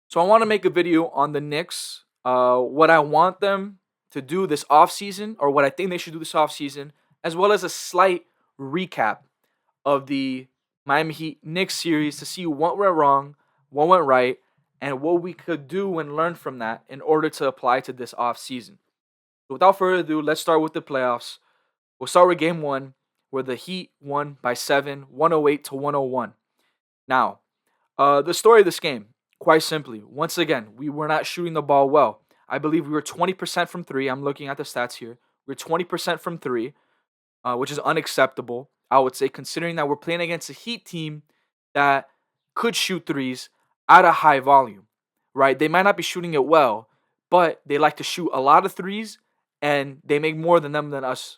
So I want to make a video on the Knicks, what I want them to do this offseason, or what I think they should do this offseason, as well as a slight recap of the Miami Heat Knicks series to see what went wrong, what went right, and what we could do and learn from that in order to apply to this offseason. So without further ado, let's start with the playoffs. We'll start with game one, where the Heat won by 7, 108 to 101. Now, the story of this game, quite simply, once again, we were not shooting the ball well. I believe we were 20% from three. I'm looking at the stats here. We're 20% from three, which is unacceptable, I would say, considering that we're playing against a Heat team that could shoot threes at a high volume, right? They might not be shooting it well, but they like to shoot a lot of threes and they make more than them than us.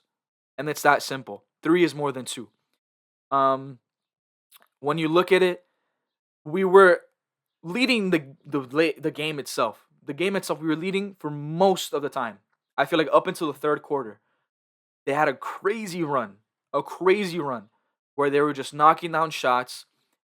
And it's that simple. Three is more than two. Um, when you look at it, we were leading the game itself. The game itself, we were leading for most of the time. I feel like up until the third quarter, they had a crazy run where they were just knocking down shots,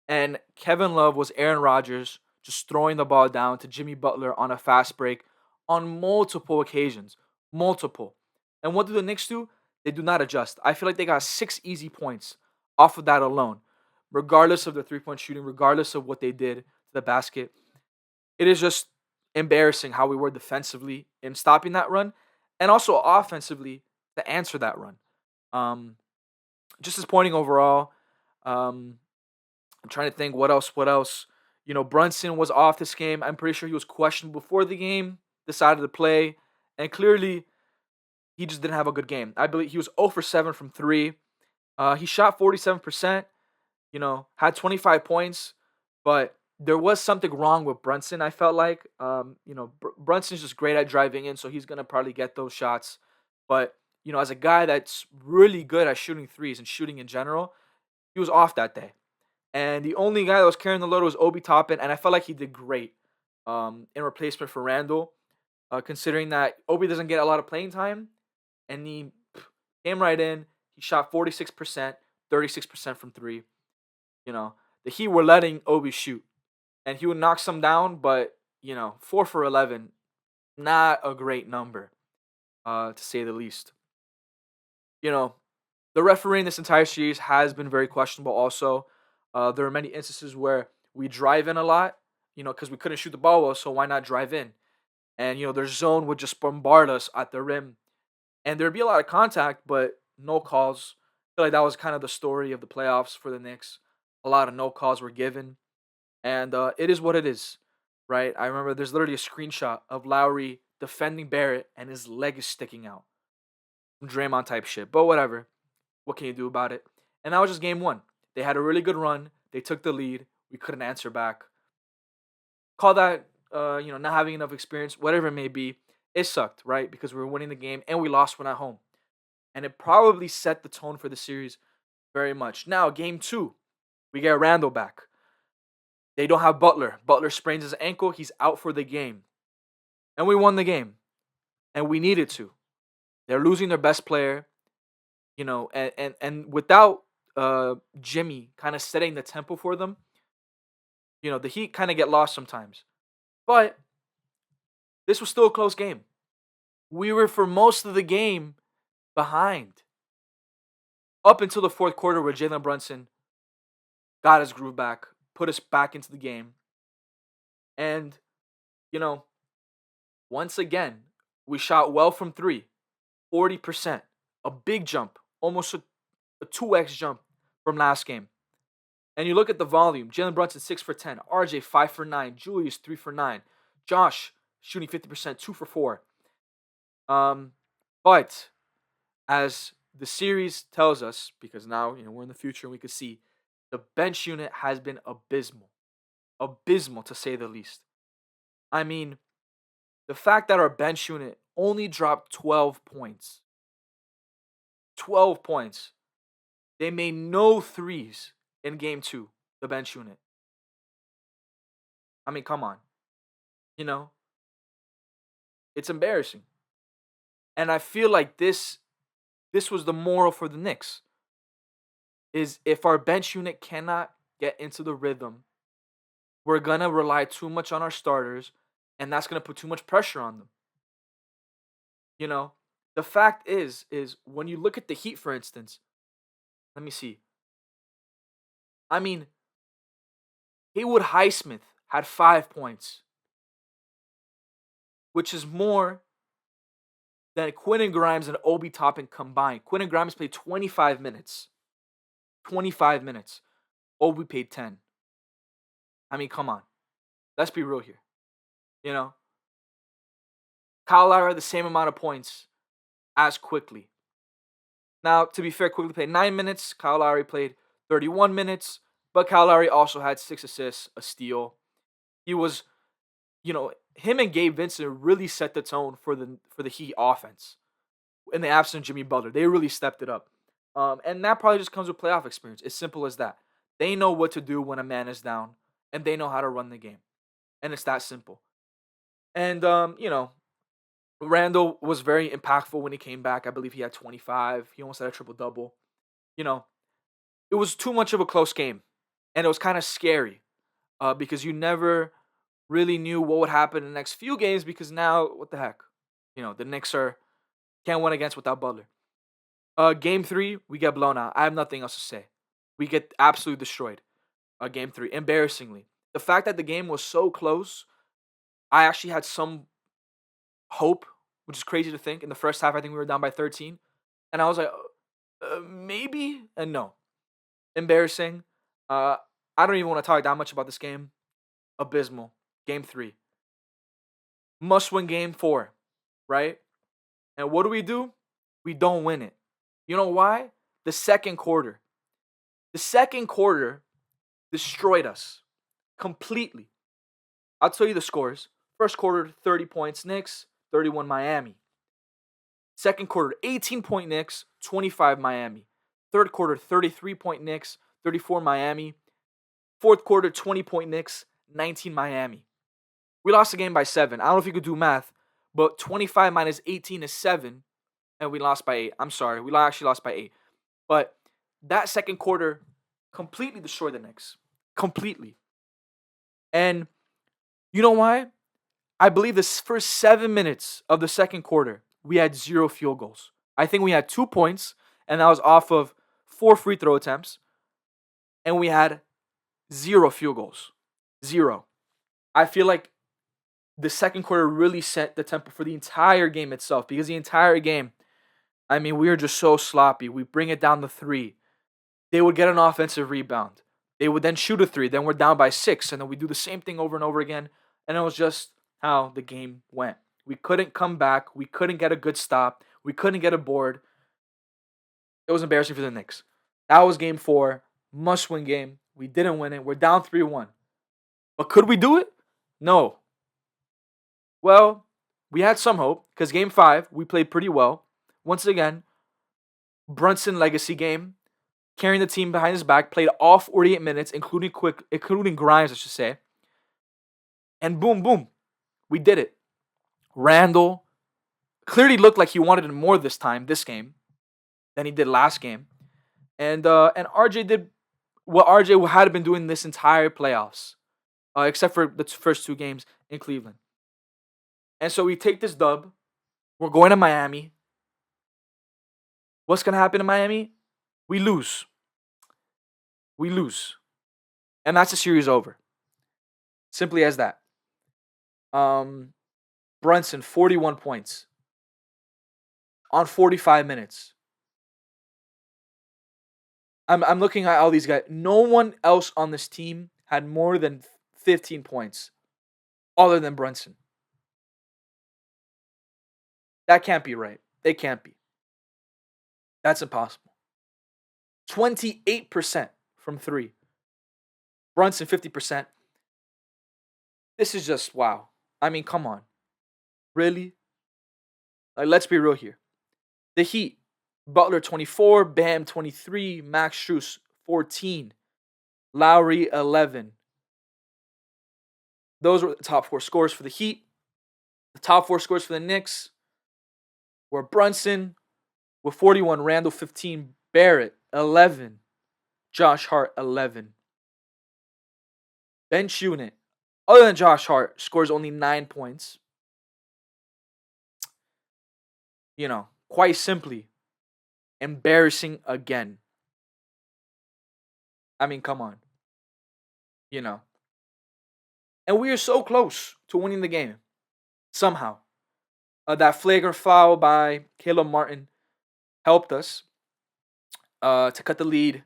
and Kevin Love was Aaron Rodgers, just throwing the ball down to Jimmy Butler on a fast break on multiple occasions, multiple. And what do the Knicks do? They do not adjust. I feel like they got 6 easy points off of that alone, regardless of the 3 point shooting, regardless of what they did to the basket. It is just embarrassing how we were defensively in stopping that run and also offensively to answer that run. Um, just disappointing overall. Um, I'm trying to think what else. What else? Brunson was off this game. I'm pretty sure he was questioned before the game, decided to play, and clearly he just didn't have a good game. I believe he was 0 for 7 from three. He shot 47%. Had 25 points, but there was something wrong with Brunson. I felt like, Brunson's just great at driving in, so he's gonna probably get those shots. But as a guy that's really good at shooting threes and shooting in general, he was off that day. And the only guy that was carrying the load was Obi Toppin, and I felt like he did great in replacement for Randle, considering that Obi doesn't get a lot of playing time, and he came right in. He shot 46%, 36% from three. The Heat were letting Obi shoot, and he would knock some down, but 4 for 11, not a great number, to say the least. You know, the referee in this entire series has been very questionable. Also, there are many instances where we drive in a lot, because we couldn't shoot the ball well, so why not drive in? And their zone would just bombard us at the rim, and there'd be a lot of contact, but no calls. I feel like that was kind of the story of the playoffs for the Knicks. A lot of no calls were given, and it is what it is, right? I remember there's literally a screenshot of Lowry defending Barrett, and his leg is sticking out. Draymond type shit, but whatever. What can you do about it? And that was just game one. They had a really good run. They took the lead. We couldn't answer back. Call that, not having enough experience, whatever it may be. It sucked, right? Because we were winning the game and we lost one at home. And it probably set the tone for the series very much. Now, game two, we get Randle back. They don't have Butler. Butler sprains his ankle. He's out for the game. And we won the game. And we needed to. They're losing their best player, and without Jimmy kind of setting the tempo for them, the Heat kind of get lost sometimes. But this was still a close game. We were for most of the game behind up until the fourth quarter where Jalen Brunson got his groove back, put us back into the game. And, you know, once again, we shot well from three, 40%, a big jump, almost a 2x jump from last game. And you look at the volume, Jalen Brunson 6 for 10, RJ 5 for 9, Julius 3 for 9, Josh shooting 50%, 2 for 4. But as the series tells us, because now we're in the future and we can see, the bench unit has been abysmal to say the least. I mean, the fact that our bench unit only dropped 12 points. 12 points. They made no threes in game two, the bench unit. I mean, come on. It's embarrassing. And I feel like this was the moral for the Knicks. Is if our bench unit cannot get into the rhythm we're gonna rely too much on our starters, and that's gonna put too much pressure on them. You know, the fact is when you look at the Heat, for instance. Let me see. I mean, Haywood Highsmith had 5 points, which is more than Quentin Grimes and Obi Toppin combined. Quentin Grimes played 25 minutes. 25 minutes. Obi played 10. I mean, come on. Let's be real here. You know, Kyle Lowry had the same amount of points as Quickly. Now, to be fair, Quickly played 9 minutes. Kyle Lowry played 31 minutes. But Kyle Lowry also had 6 assists, a steal. He was, him and Gabe Vincent really set the tone for the Heat offense. In the absence of Jimmy Butler, they really stepped it up. And that probably just comes with playoff experience. It's simple as that. They know what to do when a man is down, and they know how to run the game. And it's that simple. And, Randle was very impactful when he came back. I believe he had 25. He almost had a triple-double. You know, it was too much of a close game. And it was kind of scary because you never really knew what would happen in the next few games because now, what the heck? The Knicks can't win against without Butler. Game 3, we get blown out. I have nothing else to say. We get absolutely destroyed. Game 3, embarrassingly. The fact that the game was so close, I actually had some hope, which is crazy to think. In the first half, I think we were down by 13. And I was like, maybe? And no. Embarrassing. I don't even want to talk that much about this game. Abysmal. Game 3. Must win game 4, right? And what do? We don't win it. You know why? The second quarter. The second quarter destroyed us completely. I'll tell you the scores. First quarter, 30 points Knicks, 31 Miami. Second quarter, 18-point Knicks, 25 Miami. Third quarter, 33-point Knicks, 34 Miami. Fourth quarter, 20-point Knicks, 19 Miami. We lost the game by 7. I don't know if you could do math, but 25 minus 18 is 7, and we lost by 8. I'm sorry, we actually lost by 8. But that second quarter completely destroyed the Knicks. Completely. And you know why? I believe the first 7 minutes of the second quarter, we had 0 field goals. I think we had 2 points, and that was off of 4 free throw attempts. And we had 0 field goals. 0. I feel like the second quarter really set the tempo for the entire game itself because the entire game, I mean, we were just so sloppy. We bring it down to 3. They would get an offensive rebound. They would then shoot a 3. Then we're down by 6. And then we do the same thing over and over again. And it was just how the game went. We couldn't come back. We couldn't get a good stop. We couldn't get a board. It was embarrassing for the Knicks. That was game 4. Must-win game. We didn't win it. We're down 3-1. But could we do it? No. Well, we had some hope because game 5, we played pretty well. Once again, Brunson legacy game, carrying the team behind his back, played all 48 minutes, including Grimes, I should say. And boom, boom, we did it. Randle clearly looked like he wanted it more this game, than he did last game. And RJ did what RJ had been doing this entire playoffs, except for the first 2 games in Cleveland. And so we take this dub. We're going to Miami. What's going to happen in Miami? We lose. We lose. And that's the series over. Simply as that. Brunson, 41 points on 45 minutes. I'm looking at all these guys. No one else on this team had more than 15 points other than Brunson. That can't be right. They can't be. That's impossible. 28% from 3. Brunson, 50%. This is just wow. I mean, come on. Really? Like, let's be real here. The Heat. Butler, 24. Bam, 23. Max Strus, 14. Lowry, 11. Those were the top 4 scores for the Heat. The top 4 scores for the Knicks were Brunson with 41, Randle 15, Barrett 11, Josh Hart 11. bench unit, other than Josh Hart, scores only 9 points. Quite simply, embarrassing again. I mean, come on. You know. And we are so close to winning the game. Somehow. That flagrant foul by Caleb Martin helped us to cut the lead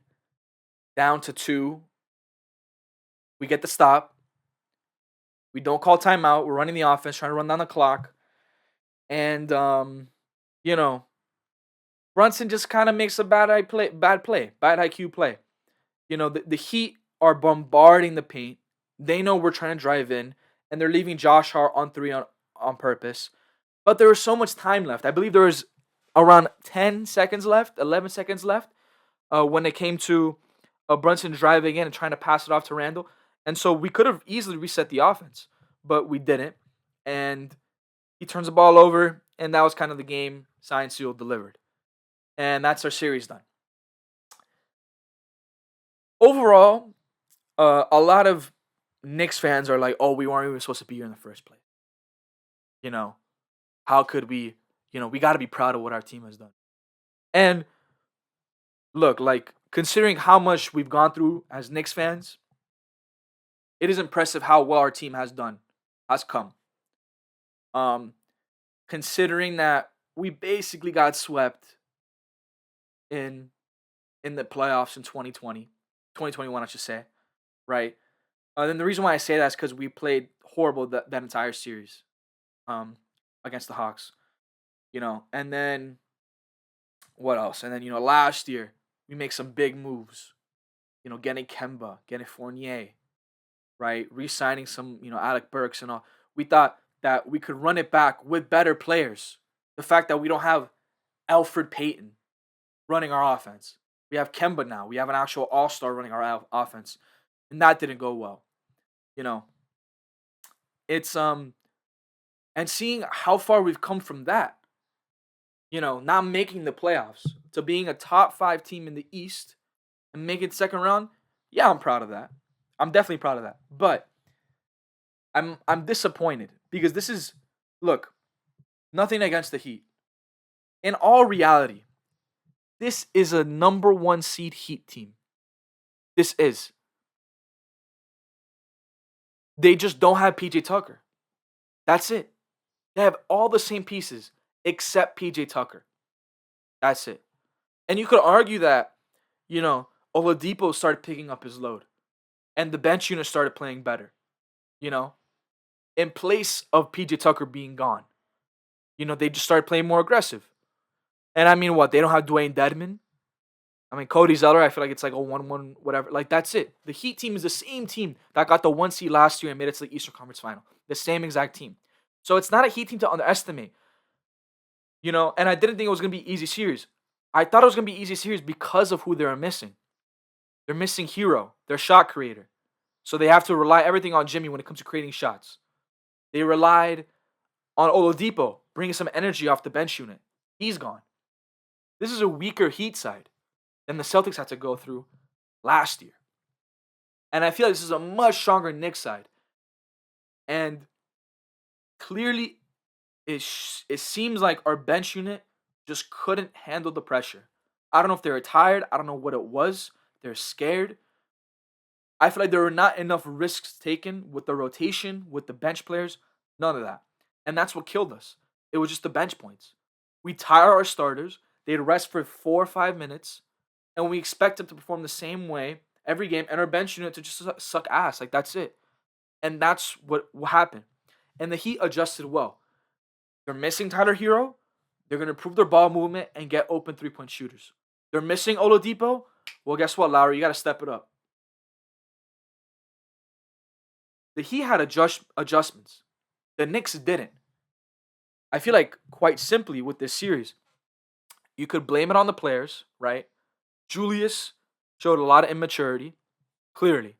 down to 2. We get the stop. We don't call timeout. We're running the offense, trying to run down the clock. And, Brunson just kind of makes a bad IQ play. The Heat are bombarding the paint. They know we're trying to drive in, and they're leaving Josh Hart on 3 on purpose. But there was so much time left. I believe there was around 10 seconds left, 11 seconds left, when it came to Brunson driving in and trying to pass it off to Randle. And so we could have easily reset the offense, but we didn't. And he turns the ball over, and that was kind of the game signed, sealed, delivered. And that's our series done. Overall, a lot of Knicks fans are like, oh, we weren't even supposed to be here in the first place. How could we? We got to be proud of what our team has done. And look, like, considering how much we've gone through as Knicks fans, it is impressive how well our team has come. Considering that we basically got swept in the playoffs in 2021, I should say, right? Then the reason why I say that is because we played horrible that entire series, against the Hawks, and then what else? And then last year we make some big moves, getting Kemba, getting Fournier, right? Re-signing some, Alec Burks and all. We thought that we could run it back with better players. The fact that we don't have Alfred Payton running our offense. We have Kemba now. We have an actual all-star running our offense. And that didn't go well. It's and seeing how far we've come from that. Not making the playoffs to being a top 5 team in the East and making second round. Yeah, I'm proud of that. I'm definitely proud of that. But I'm disappointed because this is, look, nothing against the Heat. In all reality, this is a number 1 seed Heat team. This is. They just don't have PJ Tucker. That's it. They have all the same pieces except PJ Tucker. That's it. And you could argue that, Oladipo started picking up his load and the bench unit started playing better, in place of PJ Tucker being gone. They just started playing more aggressive. And I mean, what? They don't have Dwayne Dedman? I mean, Cody Zeller, I feel like it's like a 1-1, whatever. Like, that's it. The Heat team is the same team that got the 1 seed last year and made it to the Eastern Conference Final. The same exact team. So it's not a Heat team to underestimate. And I didn't think it was going to be easy series. I thought it was going to be easy series because of who they're missing. They're missing Hero, their shot creator. So they have to rely everything on Jimmy when it comes to creating shots. They relied on Oladipo, bringing some energy off the bench unit. He's gone. This is a weaker Heat side than the Celtics had to go through last year. And I feel like this is a much stronger Knicks side. And clearly, it seems like our bench unit just couldn't handle the pressure. I don't know if they were tired. I don't know what it was. They're scared. I feel like there were not enough risks taken with the rotation, with the bench players. None of that. And that's what killed us. It was just the bench points. We tire our starters. They'd rest for 4 or 5 minutes. And we expect them to perform the same way every game. And our bench unit to just suck ass. Like, that's it. And that's what happened. And the Heat adjusted well. They're missing Tyler Hero. They're going to improve their ball movement and get open 3-point shooters. They're missing Oladipo. Well, guess what, Lowry? You got to step it up. The Heat had adjustments. The Knicks didn't. I feel like, quite simply, with this series, you could blame it on the players, right? Julius showed a lot of immaturity, clearly.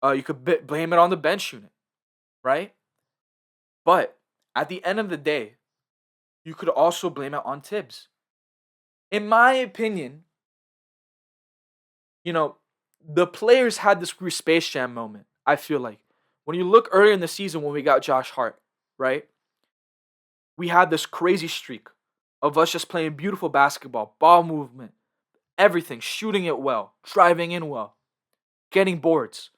You could blame it on the bench unit, right? But at the end of the day, you could also blame it on Tibbs. In my opinion, the players had this Space Jam moment I feel like when you look earlier in the season when we got Josh Hart, right? We had this crazy streak of us just playing beautiful basketball, ball movement, everything, shooting it well, driving in well, getting boards.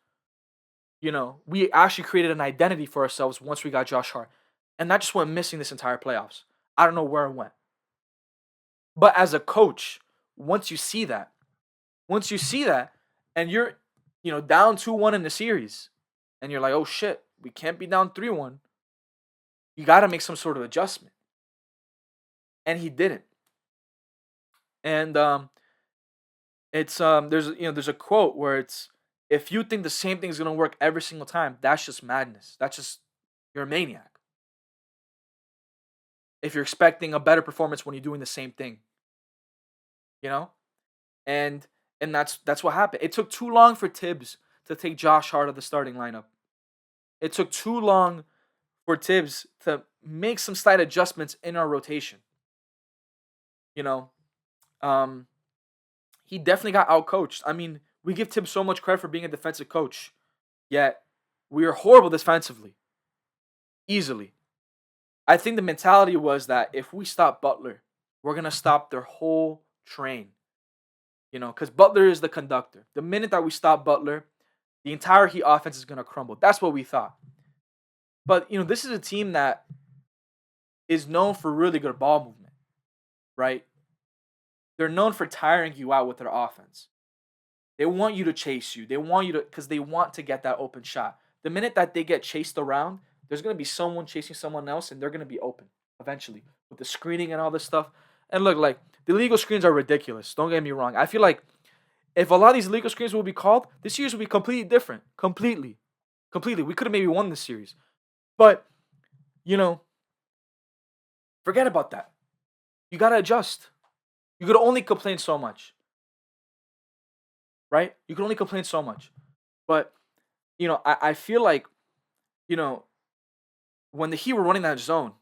We actually created an identity for ourselves once we got Josh Hart. And that just went missing this entire playoffs. I don't know where it went. But as a coach, once you see that, once you see that, and you're, down 2-1 in the series, and you're like, oh shit, we can't be down 3-1. You got to make some sort of adjustment. And he didn't. And it's there's a quote where it's, if you think the same thing is gonna work every single time, that's just madness. That's just, you're a maniac. If you're expecting a better performance when you're doing the same thing, you know, and that's what happened. It took too long for Tibbs to take Josh Hart of the starting lineup. It took too long for Tibbs to make some slight adjustments in our rotation. You know, he definitely got outcoached. I mean, we give Tibbs so much credit for being a defensive coach, yet we are horrible defensively, easily. I think the mentality was that if we stop Butler, we're gonna stop their whole train. Because Butler is the conductor. The minute that we stop Butler, the entire Heat offense is gonna crumble. That's what we thought. But this is a team that is known for really good ball movement, right? They're known for tiring you out with their offense. They want you to chase you. They want you to, because they want to get that open shot. The minute that they get chased around, there's going to be someone chasing someone else, and they're going to be open eventually with the screening and all this stuff. And look, like, the illegal screens are ridiculous. Don't get me wrong. I feel like if a lot of these illegal screens will be called, this series will be completely different. Completely. We could have maybe won this series. But, forget about that. You got to adjust. You could only complain so much. Right? You can only complain so much. But, I feel like, when the Heat were running that zone,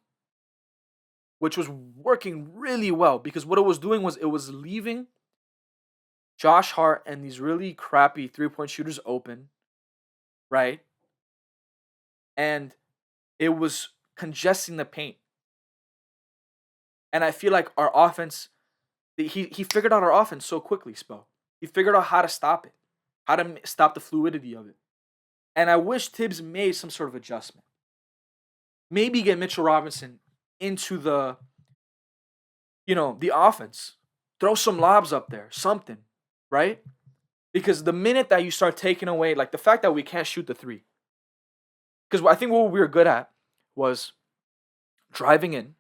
which was working really well, because what it was doing was it was leaving Josh Hart and these really crappy three-point shooters open, right? And it was congesting the paint. And I feel like our offense, he figured out our offense so quickly, Spell. He figured out how to stop it, how to stop the fluidity of it. And I wish Tibbs made some sort of adjustment. Maybe get Mitchell Robinson into the offense. Throw some lobs up there, something, right? Because the minute that you start taking away, like the fact that we can't shoot the three, because I think what we were good at was driving in,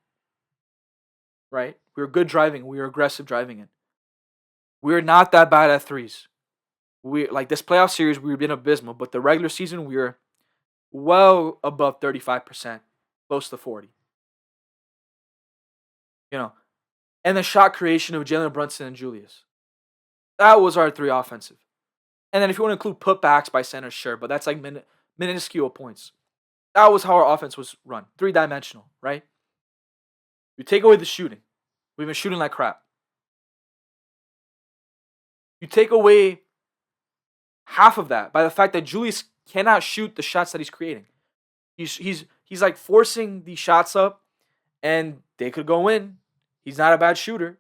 right? We were good driving. We were aggressive driving in. We were not that bad at threes. We, like, this playoff series, we've been abysmal, but the regular season, we were well above 35%, close to 40. And the shot creation of Jalen Brunson and Julius. That was our three offensive. And then if you want to include putbacks by center, sure, but that's like minuscule points. That was how our offense was run. 3-dimensional, right? You take away the shooting. We've been shooting like crap. You take away half of that by the fact that Julius cannot shoot the shots that he's creating. He's like forcing these shots up, and they could go in. He's not a bad shooter.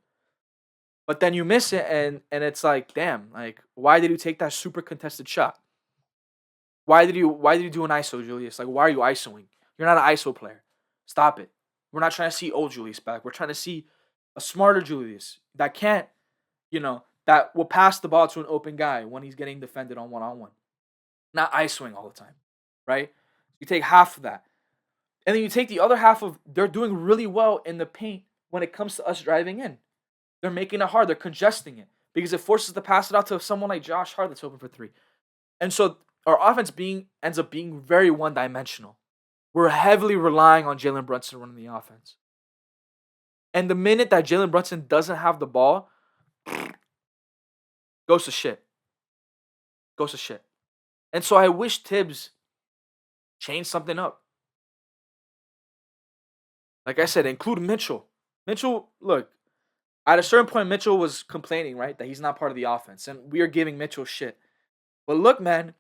But then you miss it, and it's like, damn, like, why did you take that super contested shot? Why did you do an ISO, Julius? Like, why are you ISOing? You're not an ISO player. Stop it. We're not trying to see old Julius back. We're trying to see a smarter Julius that can't, that will pass the ball to an open guy when he's getting defended on one-on-one. Not ISOing all the time, right? You take half of that. And then you take the other half of, they're doing really well in the paint when it comes to us driving in. They're making it hard. They're congesting it because it forces to pass it out to someone like Josh Hart that's open for three. And so our offense ends up being very one-dimensional. We're heavily relying on Jalen Brunson running the offense. And the minute that Jalen Brunson doesn't have the ball, goes to shit. And so I wish Tibbs changed something up. Like I said, include Mitchell. Mitchell, look, at a certain point, Mitchell was complaining, right, that he's not part of the offense. And we are giving Mitchell shit. But look, man,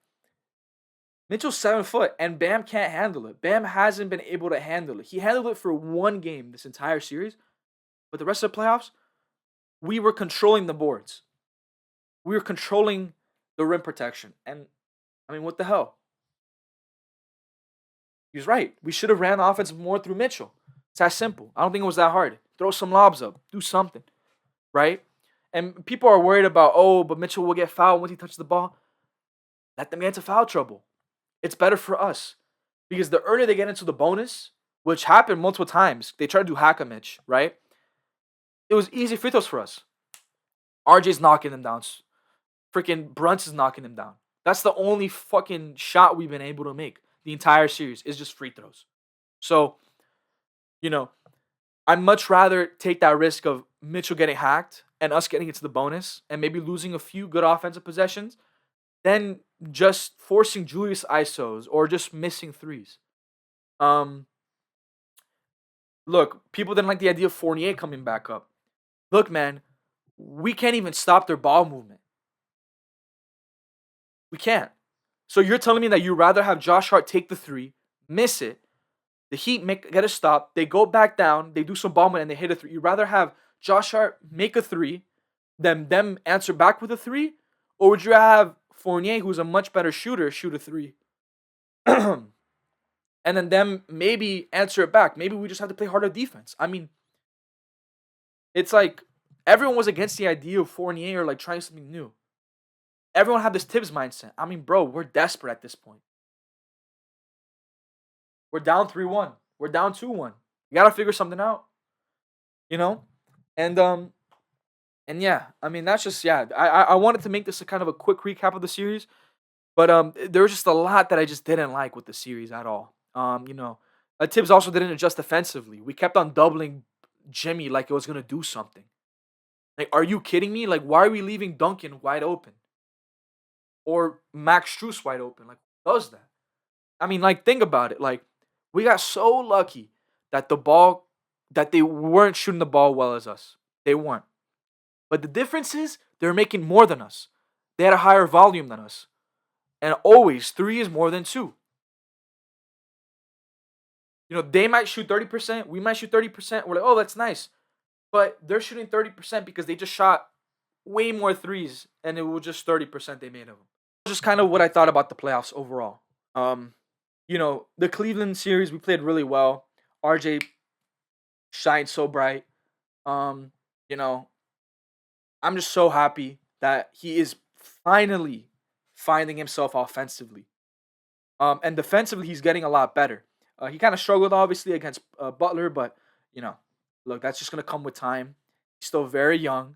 Mitchell's 7 foot, and Bam can't handle it. Bam hasn't been able to handle it. He handled it for one game this entire series, but the rest of the playoffs, we were controlling the boards. We were controlling the rim protection. And I mean, what the hell? He was right. We should have ran the offense more through Mitchell. It's that simple. I don't think it was that hard. Throw some lobs up. Do something. Right? And people are worried about, oh, but Mitchell will get fouled once he touches the ball. Let them get into foul trouble. It's better for us. Because the earlier they get into the bonus, which happened multiple times, they tried to do hack a Mitch, right? It was easy free throws for us. RJ's knocking them down. Freaking Brunson's knocking them down. That's the only fucking shot we've been able to make the entire series is just free throws. So, you know, I'd much rather take that risk of Mitchell getting hacked and us getting into the bonus and maybe losing a few good offensive possessions than just forcing Julius ISOs or just missing threes. Um, Look, people didn't like the idea of Fournier coming back up. Look, man, we can't even stop their ball movement. We can't. So you're telling me that you'd rather have Josh Hart take the three, miss it, the Heat get a stop, they go back down, they do some ball movement, and they hit a three. You'd rather have Josh Hart make a three than them answer back with a three? Or would you have Fournier, who's a much better shooter, shoot a three? And then them maybe answer it back. Maybe we just have to play harder defense. I mean, it's like everyone was against the idea of Fournier or like trying something new. Everyone had this Tibbs mindset. I mean, bro, we're desperate at this point. We're down 3-1. We're down 2-1. You gotta figure something out. You know? And yeah, I mean that's just yeah. I wanted to make this a kind of a quick recap of the series, but there was just a lot that I just didn't like with the series at all. Tibbs also didn't adjust defensively. We kept on doubling Jimmy like it was gonna do something. Like, are you kidding me? Like, why are we leaving Duncan wide open or Max Strus wide open? Like, who does that? I mean, like, think about it. Like, we got so lucky that they weren't shooting the ball well as us. They weren't. But the difference is they're making more than us. They had a higher volume than us. And always, three is more than two. They might shoot 30%. We might shoot 30%. We're like, oh, that's nice. But they're shooting 30% because they just shot way more threes. And it was just 30% they made of them. Just kind of what I thought about the playoffs overall. The Cleveland series, we played really well. RJ shined so bright. Um, you know, I'm just so happy that he is finally finding himself offensively. And defensively, he's getting a lot better. He kind of struggled, obviously, against Butler, but, look, that's just going to come with time. He's still very young,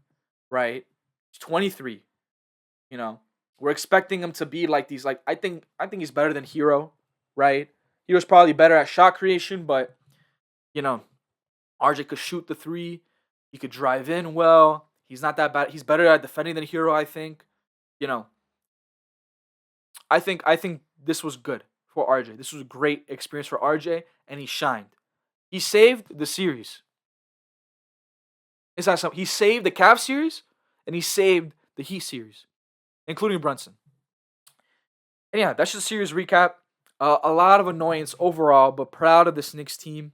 right? He's 23. We're expecting him to be like these. Like, I think he's better than Hero, right? He was probably better at shot creation, but, RJ could shoot the three. He could drive in well. He's not that bad. He's better at defending than Hero, I think. You know, I think this was good for RJ. This was a great experience for RJ, and he shined. He saved the series. It's not something. He saved the Cavs series, and he saved the Heat series, including Brunson. And yeah, that's just a series recap. A lot of annoyance overall, but proud of this Knicks team.